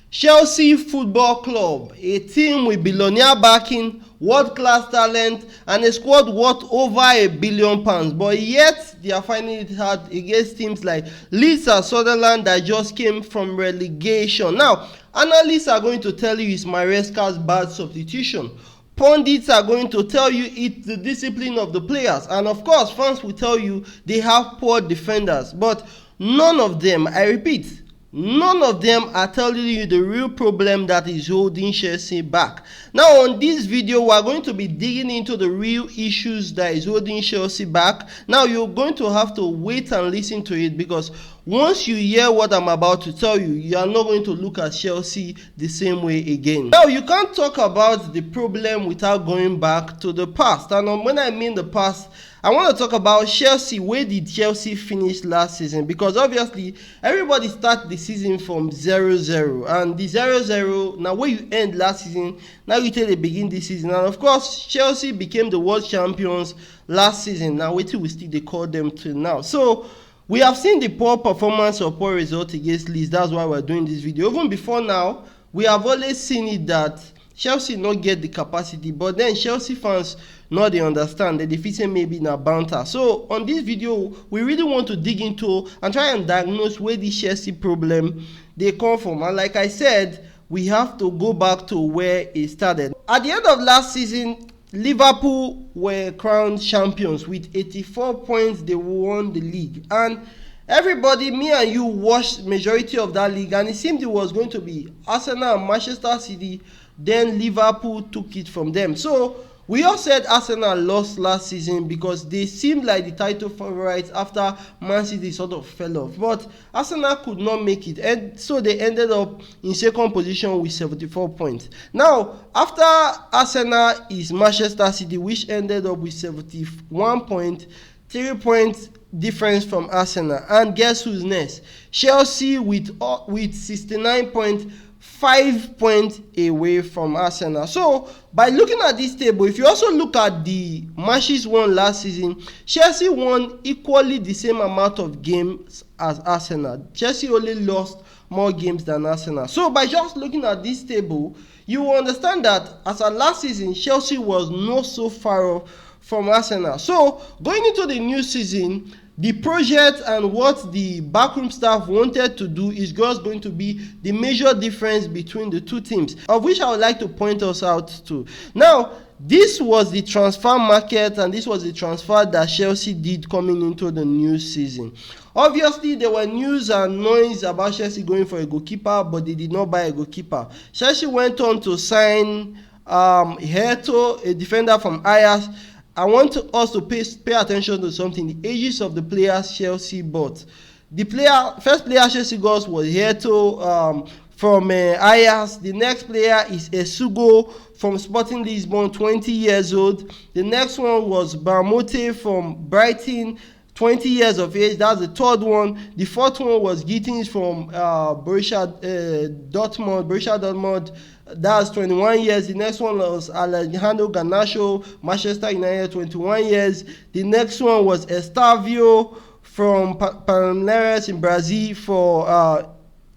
Chelsea Football Club, a team with billionaire backing, world-class talent, and a squad worth over £1 billion, but yet they are finding it hard against teams like Leeds and Sunderland that just came from relegation. Now, analysts are going to tell you it's Maresca's bad substitution. Pundits are going to tell you it's the discipline of the players, and of course fans will tell you they have poor defenders, but none of them, I repeat, none of them are telling you the real problem that is holding Chelsea back. Now on this video, we are going to be digging into the real issues that is holding Chelsea back. Now you're going to have to wait and listen to it, because once you hear what I'm about to tell you, you are not going to look at Chelsea the same way again. Now you can't talk about the problem without going back to the past, and when I mean the past, I want to talk about Chelsea. Where did Chelsea finish last season? Because obviously everybody started the season from 0-0, and the 0-0, now where you end last season, now you tell they begin this season. And of course Chelsea became the world champions last season. Now wait till we still they call them till now. So we have seen the poor performance or poor result against Leeds. That's why we're doing this video. Even before now, we have always seen it that Chelsea not get the capacity, but then Chelsea fans not they understand the deficit maybe in a banter. So on this video, we really want to dig into and try and diagnose where the Chelsea problem they come from. And like I said, we have to go back to where it started. At the end of last season, Liverpool were crowned champions with 84 points. They won the league, and everybody, me and you, watched majority of that league, and it seemed it was going to be Arsenal and Manchester City. Then Liverpool took it from them. So we all said Arsenal lost last season because they seemed like the title favorites after Man City sort of fell off. But Arsenal could not make it, and so they ended up in second position with 74 points. Now, after Arsenal is Manchester City, which ended up with 71 points, 3 points difference from Arsenal. And guess who's next? Chelsea with 69 points. 5 points away from Arsenal. So by looking at this table, if you also look at the matches won last season, Chelsea won equally the same amount of games as Arsenal. Chelsea only lost more games than Arsenal. So by just looking at this table, you will understand that as of last season, Chelsea was not so far off from Arsenal. So going into the new season, the project and what the backroom staff wanted to do is just going to be the major difference between the two teams, of which I would like to point us out to. Now, this was the transfer market, and this was the transfer that Chelsea did coming into the new season. Obviously, there were news and noise about Chelsea going for a goalkeeper, but they did not buy a goalkeeper. Chelsea went on to sign Herto, a defender from Ajax. I want us to pay attention to something: the ages of the players Chelsea bought. The first player Chelsea got was Herto from Ajax. The next player is Esugo from Sporting Lisbon, 20 years old. The next one was Barmote from Brighton, 20 years of age. That's the third one. The fourth one was Gittins from Borussia Dortmund. That's 21 years. The next one was Alejandro Garnacho, Manchester United, 21 years. The next one was Estavio from Palmeiras in Brazil for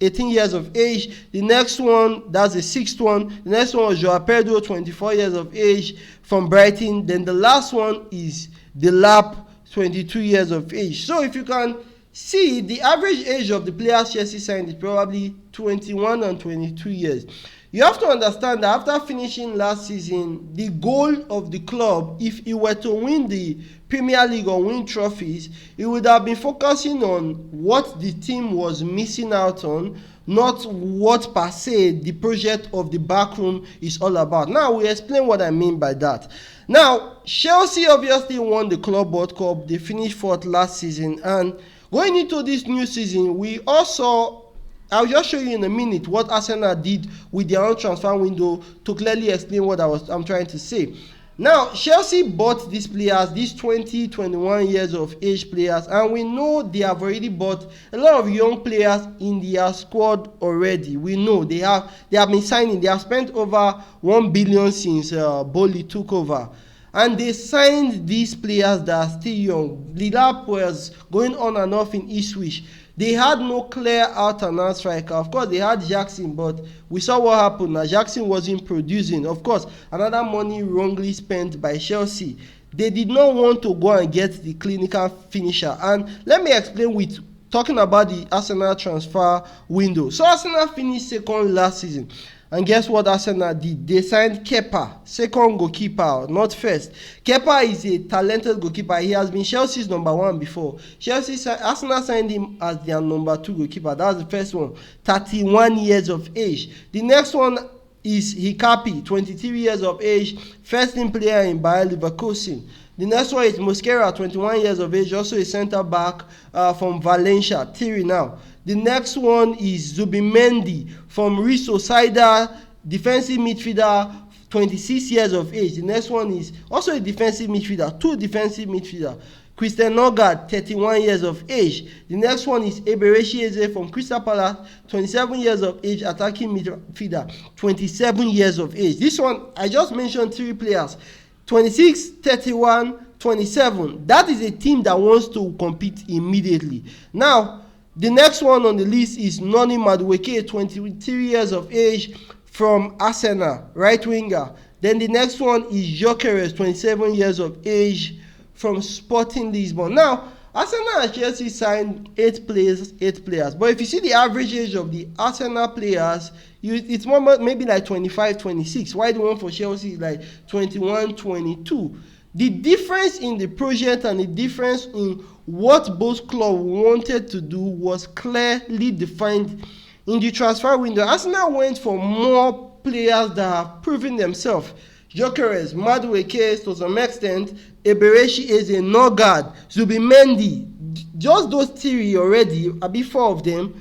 18 years of age. The next one, that's the sixth one. The next one was Joao Pedro, 24 years of age from Brighton. Then the last one is Delap, 22 years of age. So if you can see, the average age of the players Chelsea signed is probably 21 and 22 years. You have to understand that after finishing last season, the goal of the club, if it were to win the Premier League or win trophies, it would have been focusing on what the team was missing out on, not what per se the project of the backroom is all about. Now, we explain what I mean by that. Now, Chelsea obviously won the Club World Cup. They finished fourth last season, and going into this new season, we also, I'll just show you in a minute what Arsenal did with their own transfer window to clearly explain what I'm trying to say. Now, Chelsea bought these players, these 20, 21 years of age players, and we know they have already bought a lot of young players in their squad already. We know they have been signing. They have spent over 1 billion since Boli took over. And they signed these players that are still young. Lilap was going on and off in Ipswich. They had no clear out and out striker. Of course, they had Jackson, but we saw what happened. Now, Jackson wasn't producing. Of course, another money wrongly spent by Chelsea. They did not want to go and get the clinical finisher. And let me explain with talking about the Arsenal transfer window. So Arsenal finished second last season. And guess what Arsenal did? They signed Kepa, second goalkeeper, not first. Kepa is a talented goalkeeper. He has been Chelsea's number 1 before. Arsenal signed him as their number 2 goalkeeper. That's the first one. 31 years of age. The next one is Hikapi, 23 years of age, first team player in Bayer Leverkusen. The next one is Mosquera, 21 years of age, also a centre back from Valencia, Thierry now. The next one is Zubimendi from Real Sociedad, defensive midfielder, 26 years of age. The next one is also a defensive midfielder, 2 defensive midfielder. Christian Nogard, 31 years of age. The next one is Eberechi Eze from Crystal Palace, 27 years of age, attacking midfielder, 27 years of age. This one, I just mentioned 3 players, 26, 31, 27. That is a team that wants to compete immediately. Now, the next one on the list is Noni Madueke, 23 years of age, from Arsenal, right winger. Then the next one is Gyökeres, 27 years of age, from Sporting Lisbon. Now, Arsenal and Chelsea signed 8 players. But if you see the average age of the Arsenal players, it's more maybe like 25, 26. While the one for Chelsea is like 21, 22. The difference in the project and the difference in what both clubs wanted to do was clearly defined in the transfer window. Arsenal went for more players that have proven themselves. Gyökeres, Madueke, to some extent, Eberechi Eze, Nogard, Zubimendi, just those 3 already, a bit 4 of them,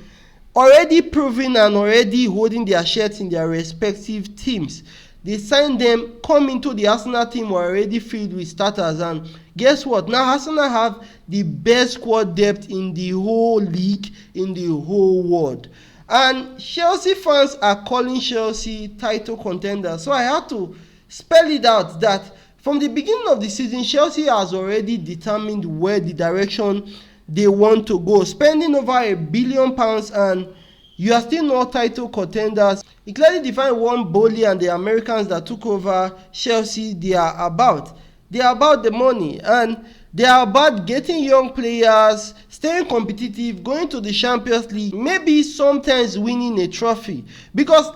already proven and already holding their shirts in their respective teams. They signed them, come into the Arsenal team were already filled with starters, and guess what? Now Arsenal have the best squad depth in the whole league, in the whole world. And Chelsea fans are calling Chelsea title contenders. So I had to spell it out that from the beginning of the season, Chelsea has already determined where the direction they want to go, spending over £1 billion, and you are still not title contenders. It clearly defined what Bowley and the Americans that took over Chelsea they are about. They are about the money, and they are about getting young players, staying competitive, going to the Champions League, maybe sometimes winning a trophy. Because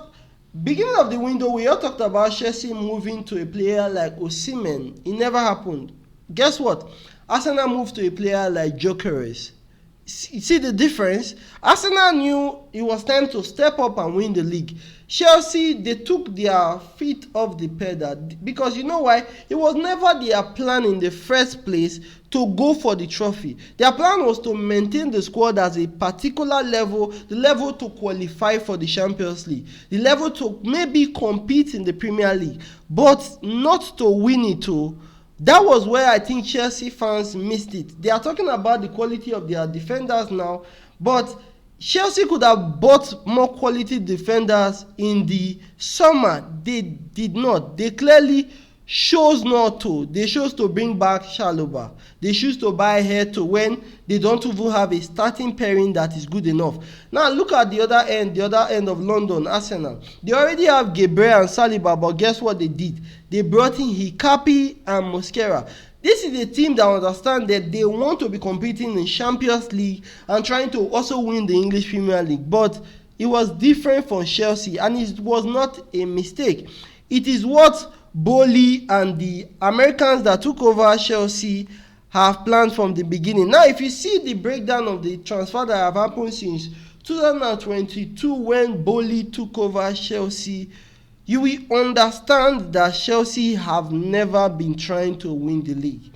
beginning of the window, we all talked about Chelsea moving to a player like Osimhen. It never happened. Guess what? Arsenal moved to a player like Gyökeres. See the difference? Arsenal knew it was time to step up and win the league. Chelsea, they took their feet off the pedal because you know why? It was never their plan in the first place to go for the trophy. Their plan was to maintain the squad as a particular level, the level to qualify for the Champions League, the level to maybe compete in the Premier League, but not to win it too. That was where I think Chelsea fans missed it. They are talking about the quality of their defenders now, but Chelsea could have bought more quality defenders in the summer. They did not. They clearly chose not to. They chose to bring back Chalobah. They choose to buy Heto when they don't even have a starting pairing that is good enough. Now look at the other end of London, Arsenal. They already have Gabriel and Saliba, but guess what they did? They brought in Hikapi and Mosquera. This is a team that understands that they want to be competing in Champions League and trying to also win the English Premier League. But it was different from Chelsea, and it was not a mistake. It is what Bowley and the Americans that took over Chelsea have planned from the beginning. Now, if you see the breakdown of the transfer that have happened since 2022 when Bowley took over Chelsea, you will understand that Chelsea have never been trying to win the league.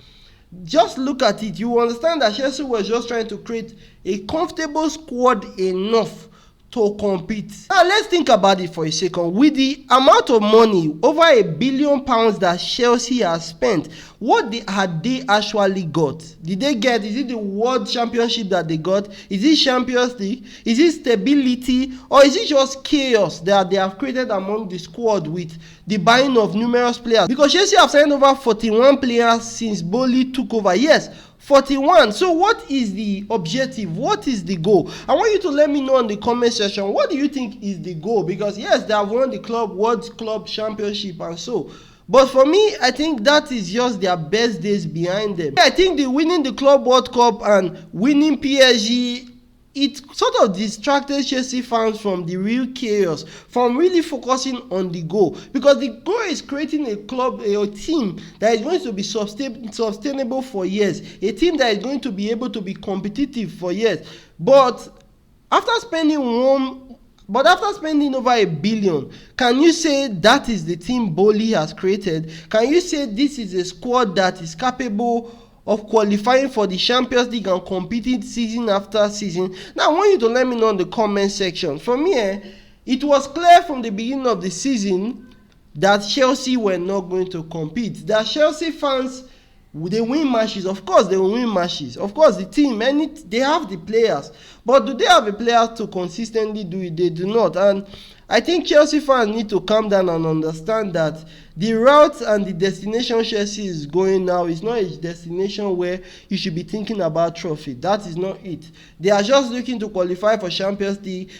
Just look at it. You will understand that Chelsea was just trying to create a comfortable squad enough to compete. Now let's think about it for a second. With the amount of money, over £1 billion that Chelsea has spent, what had they actually got? Did they get, is it the World Championship that they got? Is it Champions League? Is it stability? Or is it just chaos that they have created among the squad with the buying of numerous players? Because Chelsea have signed over 41 players since Bowley took over. Yes, 41. So what is the objective? What is the goal? I want you to let me know in the comment section, what do you think is the goal? Because yes, they have won the World Club Championship and so, but for me, I think that is just their best days behind them. I think the winning the Club World Cup and winning PSG, it sort of distracted Chelsea fans from the real chaos, from really focusing on the goal, because the goal is creating a team that is going to be sustainable for years, a team that is going to be able to be competitive for years. But after spending over $1 billion, can you say that is the team Boli has created? Can you say this is a squad that is capable of qualifying for the Champions League and competing season after season? Now, I want you to let me know in the comment section. For me, it was clear from the beginning of the season that Chelsea were not going to compete. That Chelsea fans, they win matches. Of course, they will win matches. Of course, the team, they have the players. But do they have the players to consistently do it? They do not. And I think Chelsea fans need to calm down and understand that the route and the destination Chelsea is going now is not a destination where you should be thinking about trophy. That is not it. They are just looking to qualify for Champions League.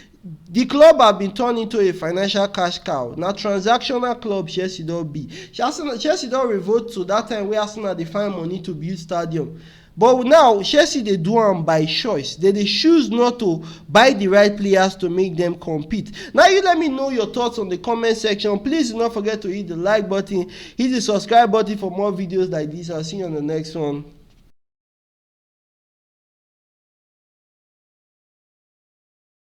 The club have been turned into a financial cash cow. Now, transactional club Chelsea don't be. Chelsea don't revert to that time where Arsenal they find money to build stadium. But now, Chelsea, they do them by choice. They choose not to buy the right players to make them compete. Now, you let me know your thoughts on the comment section. Please do not forget to hit the like button, hit the subscribe button for more videos like this. I'll see you on the next one.